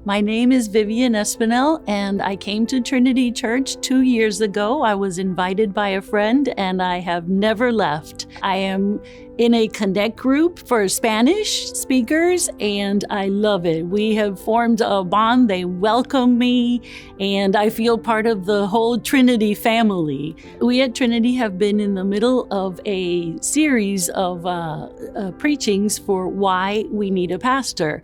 My name is Vivian Espinel, and I came to Trinity Church 2 years ago. I was invited by a friend, and I have never left. I am in a connect group for Spanish speakers, and I love it. We have formed a bond. They welcome me, and I feel part of the whole Trinity family. We at Trinity have been in the middle of a series of preachings for why we need a pastor.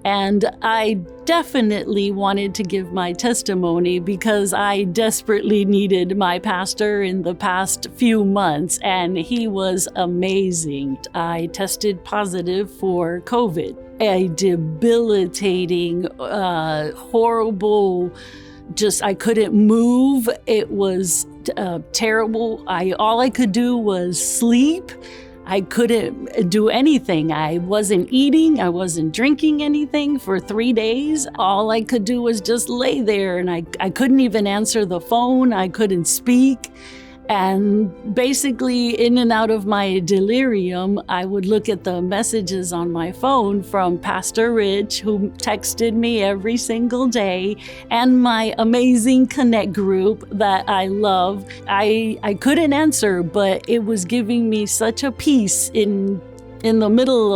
And I definitely wanted to give my testimony because I desperately needed my pastor in the past few months, and he was amazing. I tested positive for COVID, a debilitating, horrible, I couldn't move. It was terrible. All I could do was sleep. I couldn't do anything. I wasn't eating. I wasn't drinking anything for 3 days. All I could do was just lay there, and I couldn't even answer the phone. I couldn't speak. And basically, in and out of my delirium, I would look at the messages on my phone from Pastor Rich, who texted me every single day, and my amazing Connect group that I love. I couldn't answer, but it was giving me such a peace in the middle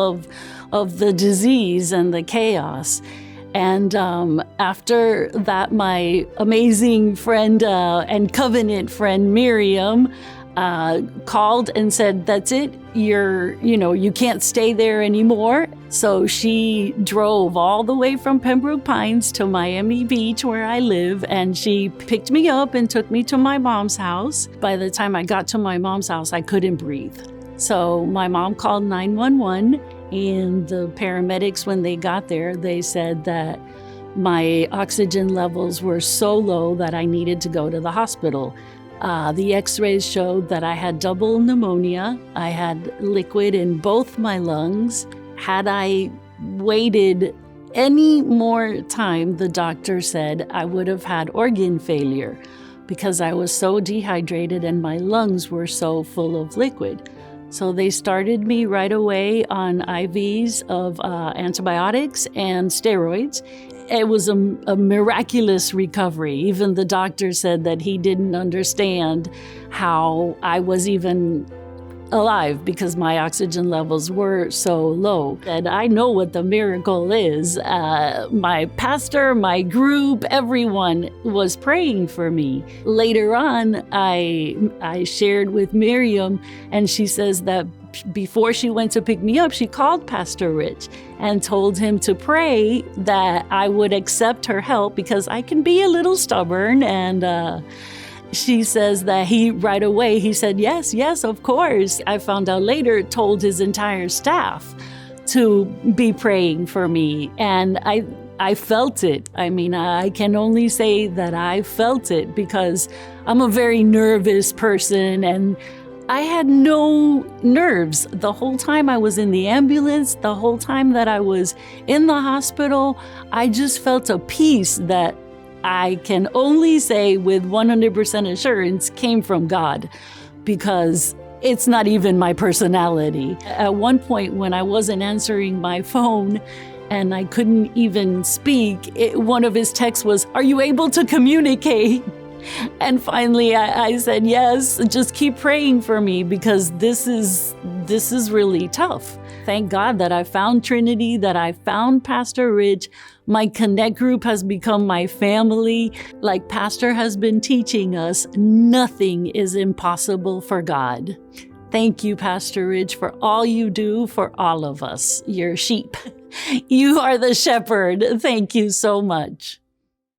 of the disease and the chaos. And after that, my amazing friend and covenant friend, Miriam, called and said, that's it, you can't stay there anymore. So she drove all the way from Pembroke Pines to Miami Beach, where I live, and she picked me up and took me to my mom's house. By the time I got to my mom's house, I couldn't breathe. So my mom called 911. And the paramedics, when they got there, they said that my oxygen levels were so low that I needed to go to the hospital. The x-rays showed that I had double pneumonia. I had liquid in both my lungs. Had I waited any more time, the doctor said I would have had organ failure because I was so dehydrated and my lungs were so full of liquid. So they started me right away on IVs of antibiotics and steroids. It was a miraculous recovery. Even the doctor said that he didn't understand how I was even alive because my oxygen levels were so low. And I know what the miracle is. My pastor, my group, everyone was praying for me. Later on, I shared with Miriam, and she says that before she went to pick me up, she called Pastor Rich and told him to pray that I would accept her help because I can be a little stubborn. And she says that right away, he said, yes, of course. I found out later, told his entire staff to be praying for me. And I felt it. I mean, I can only say that I felt it because I'm a very nervous person, and I had no nerves the whole time I was in the ambulance, the whole time that I was in the hospital. I just felt a peace that I can only say with 100% assurance came from God, because it's not even my personality. At one point when I wasn't answering my phone and I couldn't even speak, one of his texts was, "Are you able to communicate?" And finally I said, yes, just keep praying for me because this is really tough. Thank God that I found Trinity, that I found Pastor Rich. My Connect group has become my family. Like Pastor has been teaching us, nothing is impossible for God. Thank you, Pastor Rich, for all you do for all of us, your sheep. You are the shepherd. Thank you so much.